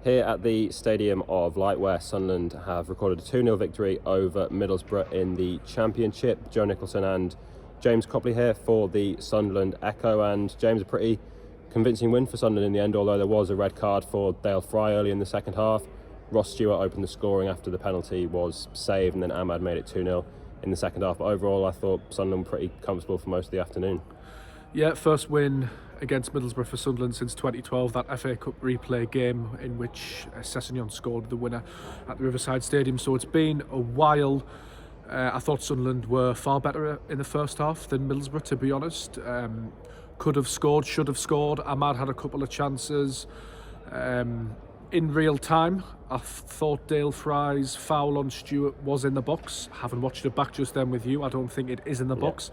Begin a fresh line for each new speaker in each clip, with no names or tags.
Here at the Stadium of Light, where Sunderland have recorded a 2-0 victory over Middlesbrough in the Championship. Joe Nicholson and James Copley here for the Sunderland Echo, and James, a pretty convincing win for Sunderland in the end, although there was a red card for Dale Fry early in the second half. Ross Stewart opened the scoring after the penalty was saved, and then Ahmad made it 2-0 in the second half. But overall, I thought Sunderland were pretty comfortable for most of the afternoon.
Yeah, first win against Middlesbrough for Sunderland since 2012, that FA Cup replay game in which Sessegnon scored the winner at the Riverside Stadium. So it's been a while. I thought Sunderland were far better in the first half than Middlesbrough, to be honest. Could have scored, should have scored. Ahmad had a couple of chances. In real time, I thought Dale Fry's foul on Stewart was in the box. Haven't watched it back just then with you. I don't think it is in the box.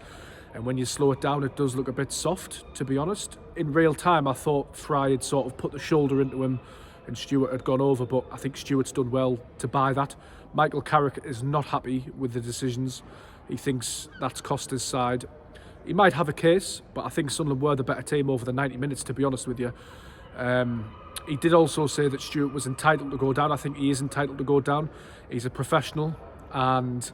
And when you slow it down, it does look a bit soft, to be honest. In real time, I thought Fry had sort of put the shoulder into him and Stewart had gone over, but I think Stewart's done well to buy that. Michael Carrick is not happy with the decisions. He thinks that's cost his side. He might have a case, but I think Sunderland were the better team over the 90 minutes, to be honest with you. He did also say that Stewart was entitled to go down. I think he is entitled to go down. He's a professional and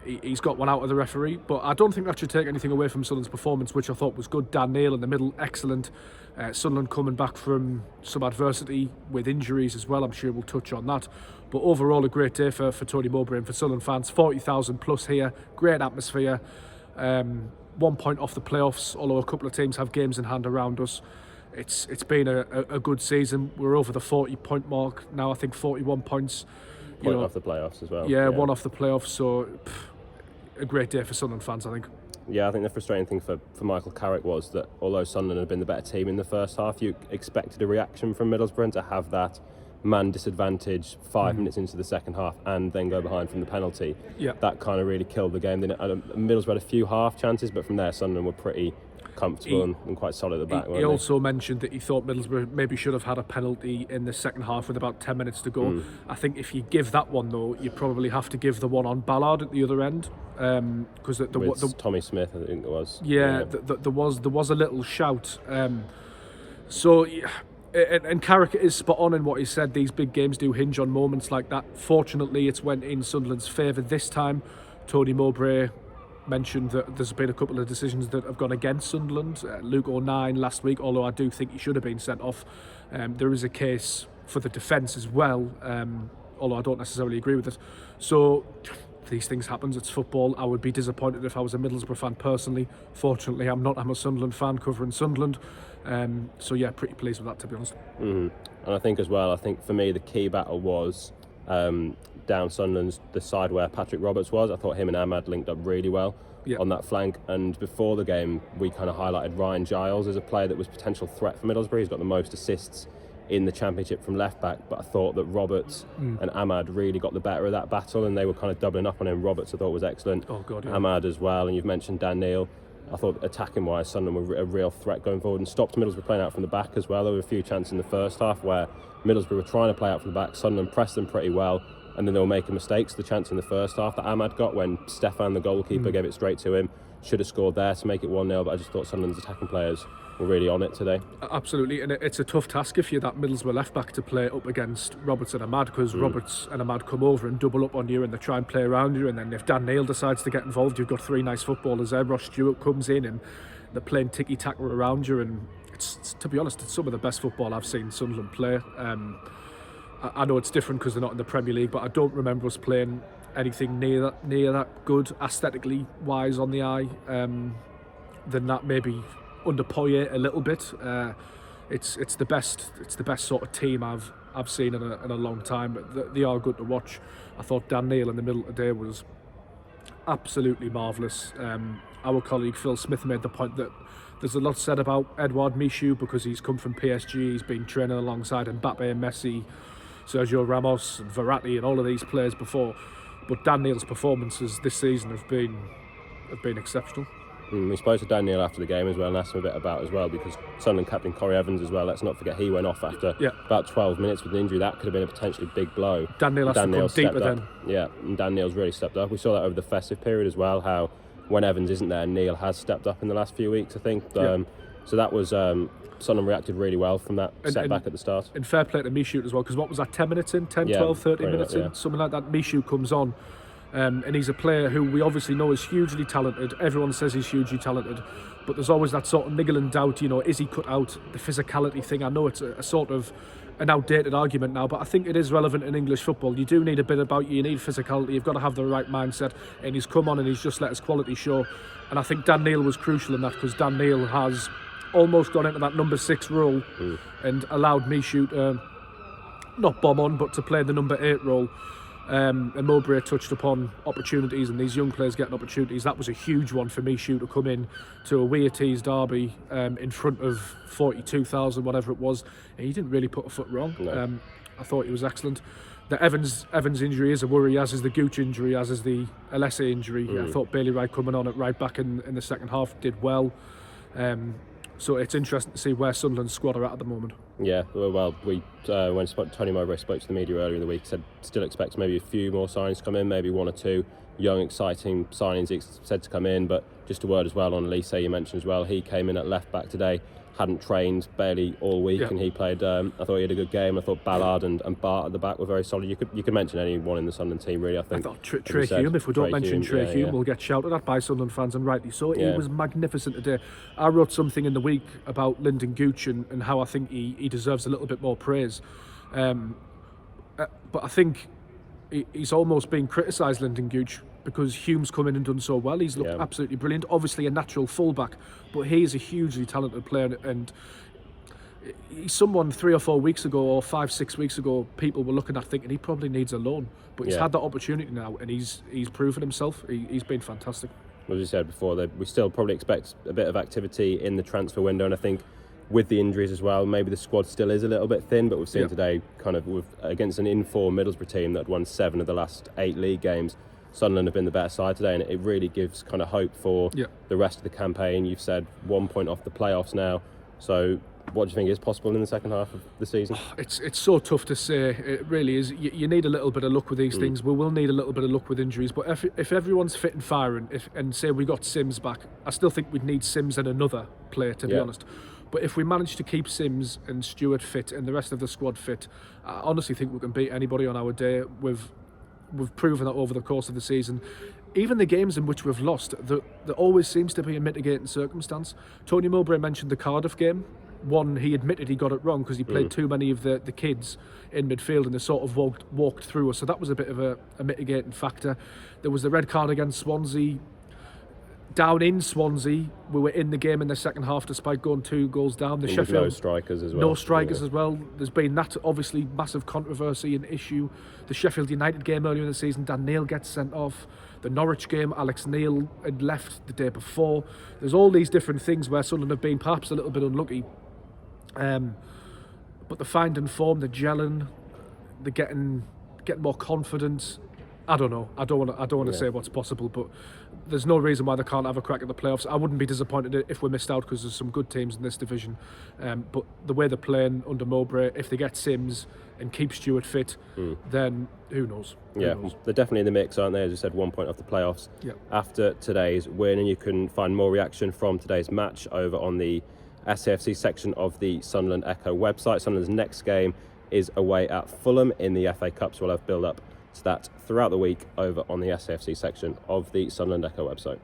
he's got one out of the referee, but I don't think that should take anything away from Sunderland's performance, which I thought was good. Dan Neil in the middle, excellent. Sunderland coming back from some adversity with injuries as well. I'm sure we'll touch on that. But overall, a great day for Tony Mowbray and for Sunderland fans. 40,000 plus here, great atmosphere. 1 point off the playoffs, although a couple of teams have games in hand around us. It's been a good season. We're over the 40-point mark now. I think 41 points.
Point off the playoffs as well.
Yeah, one off the playoffs. So a great day for Sunderland fans, I think.
Yeah, I think the frustrating thing for Michael Carrick was that although Sunderland had been the better team in the first half, you expected a reaction from Middlesbrough to have that man disadvantage 5 minutes into the second half and then go behind from the penalty. Yeah. That kind of really killed the game. Then Middlesbrough had a few half chances, but from there Sunderland were pretty comfortable and quite solid at the back.
He also mentioned that he thought Middlesbrough maybe should have had a penalty in the second half with about 10 minutes to go. I think if you give that one, though, you probably have to give the one on Ballard at the other end, because the
Tommy Smith, I think it was.
Yeah, there was a little shout. And Carrick is spot on in what he said. These big games do hinge on moments like that. Fortunately, it's went in Sunderland's favour this time. Tony Mowbray mentioned that there's been a couple of decisions that have gone against Sunderland. Luke O'Nien last week, although I do think he should have been sent off. There is a case for the defence as well, although I don't necessarily agree with it. So these things happen, it's football. I would be disappointed if I was a Middlesbrough fan personally. Fortunately, I'm not. I'm a Sunderland fan covering Sunderland. So yeah, pretty pleased with that, to be honest.
And I think as well, for me the key battle was down Sunderland's the side where Patrick Roberts was. I thought him and Ahmad linked up really well on that flank, and before the game we kind of highlighted Ryan Giles as a player that was a potential threat for Middlesbrough. He's got the most assists in the Championship from left back, but I thought that Roberts and Ahmad really got the better of that battle, and they were kind of doubling up on him. Roberts I thought was excellent. Ahmad as well, and you've mentioned Dan Neil. I thought attacking wise Sunderland were a real threat going forward and stopped Middlesbrough playing out from the back as well. There were a few chances in the first half where Middlesbrough were trying to play out from the back. Sunderland pressed them pretty well, and then they were making mistakes. The chance in the first half that Ahmad got when Stefan, the goalkeeper, gave it straight to him, should have scored there to make it 1-0, but I just thought Sunderland's attacking players were really on it today.
Absolutely, and it's a tough task if you're that Middlesbrough left back to play up against Roberts and Ahmad, because Roberts and Ahmad come over and double up on you and they try and play around you, and then if Dan Neil decides to get involved, you've got three nice footballers there. Ross Stewart comes in and they're playing ticky-tack around you, and it's, to be honest, it's some of the best football I've seen Sunderland play. I know it's different because they're not in the Premier League, but I don't remember us playing anything near that good aesthetically wise on the eye than that. Maybe under Poyet a little bit. It's the best sort of team I've seen in a long time. But they are good to watch. I thought Dan Neil in the middle today was absolutely marvellous. Our colleague Phil Smith made the point that there's a lot said about Edouard Michou because he's come from PSG. He's been training alongside Mbappe and Messi, Sergio Ramos and Verratti and all of these players before. But Dan Neil's performances this season have been exceptional.
We spoke to Dan Neil after the game as well and asked him a bit about as well, because Sunderland captain Corey Evans as well, let's not forget he went off after about 12 minutes with an injury. That could have been a potentially big blow.
Dan Neil has to come deeper then.
Yeah, and Dan Neil's really stepped up. We saw that over the festive period as well, how when Evans isn't there, Neil has stepped up in the last few weeks, I think. So that was Sunderland reacted really well from that setback at the start.
And fair play to Michoud as well, because what was that, 10 minutes in? 10, 12, 13 minutes in? Something like that. Michoud comes on, and he's a player who we obviously know is hugely talented. Everyone says he's hugely talented, but there's always that sort of niggling doubt, is he cut out? The physicality thing, I know it's a sort of an outdated argument now, but I think it is relevant in English football. You do need a bit about you need physicality, you've got to have the right mindset, and he's come on and he's just let his quality show. And I think Dan Neil was crucial in that, because Dan Neil has almost gone into that number 6 role and allowed Michoud not bomb on, but to play the number 8 role. And Mowbray touched upon opportunities and these young players getting opportunities. That was a huge one for Michoud to come in to a Weartees derby in front of 42,000, whatever it was. And he didn't really put a foot wrong.
No.
I thought he was excellent. The Evans injury is a worry, as is the Gooch injury, as is the Alessi injury. I thought Bailey Wright coming on at right back in the second half did well. So it's interesting to see where Sunderland's squad are at the moment.
Yeah, well, we when Tony Mowbray spoke to the media earlier in the week, said still expects maybe a few more signings to come in, maybe 1 or 2 young, exciting signings he said to come in. But just a word as well on Elise, you mentioned as well, he came in at left back today, hadn't trained Bailey all week, and he played. I thought he had a good game. I thought Ballard and Bart at the back were very solid. You could mention anyone in the Sunderland team really. I
thought Trey Hume. If we don't mention Trey Hume, we'll get shouted at by Sunderland fans, and rightly so. He was magnificent today. I wrote something in the week about Lyndon Gooch and how I think he deserves a little bit more praise. But I think he's almost been criticised, Lyndon Gooch, because Hume's come in and done so well. He's looked absolutely brilliant. Obviously a natural fullback, but he is a hugely talented player, and he's someone 3 or 4 weeks ago, or 5-6 weeks ago, people were looking at thinking he probably needs a loan, but he's had that opportunity now, and he's proven himself. He's been fantastic.
As you said before, we still probably expect a bit of activity in the transfer window, and I think with the injuries as well, maybe the squad still is a little bit thin, but we've seen today kind of against an in-form Middlesbrough team that won 7 of the last 8 league games. Sunderland have been the better side today, and it really gives kind of hope for the rest of the campaign. You've said 1 point off the playoffs now, so what do you think is possible in the second half of the season?
It's so tough to say. It really is. You need a little bit of luck with these things. We will need a little bit of luck with injuries, but if everyone's fit and firing, and say we got Sims back, I still think we'd need Sims and another player, to be honest. But if we manage to keep Sims and Stewart fit and the rest of the squad fit, I honestly think we can beat anybody on our day. We've proven that over the course of the season. Even the games in which we've lost, there always seems to be a mitigating circumstance. Tony Mowbray mentioned the Cardiff game. One, he admitted he got it wrong because he played too many of the kids in midfield, and they sort of walked through us. So that was a bit of a mitigating factor. There was the red card against Swansea. Down in Swansea, we were in the game in the second half despite going 2 goals down. The Sheffield,
no strikers as well.
No strikers as well. There's been that obviously massive controversy and issue. The Sheffield United game earlier in the season, Dan Neil gets sent off. The Norwich game, Alex Neil had left the day before. There's all these different things where Sunderland have been perhaps a little bit unlucky. But the finding form, the gelling, the getting more confidence. I don't know. I don't want to say what's possible, but there's no reason why they can't have a crack at the playoffs. I wouldn't be disappointed if we missed out, because there's some good teams in this division. But the way they're playing under Mowbray, if they get Sims and keep Stewart fit, then who knows?
They're definitely in the mix, aren't they? As you said, 1 point off the playoffs after today's win, and you can find more reaction from today's match over on the SAFC section of the Sunderland Echo website. Sunderland's next game is away at Fulham in the FA Cup, so we'll have build-up to that throughout the week over on the SAFC section of the Sunderland Echo website.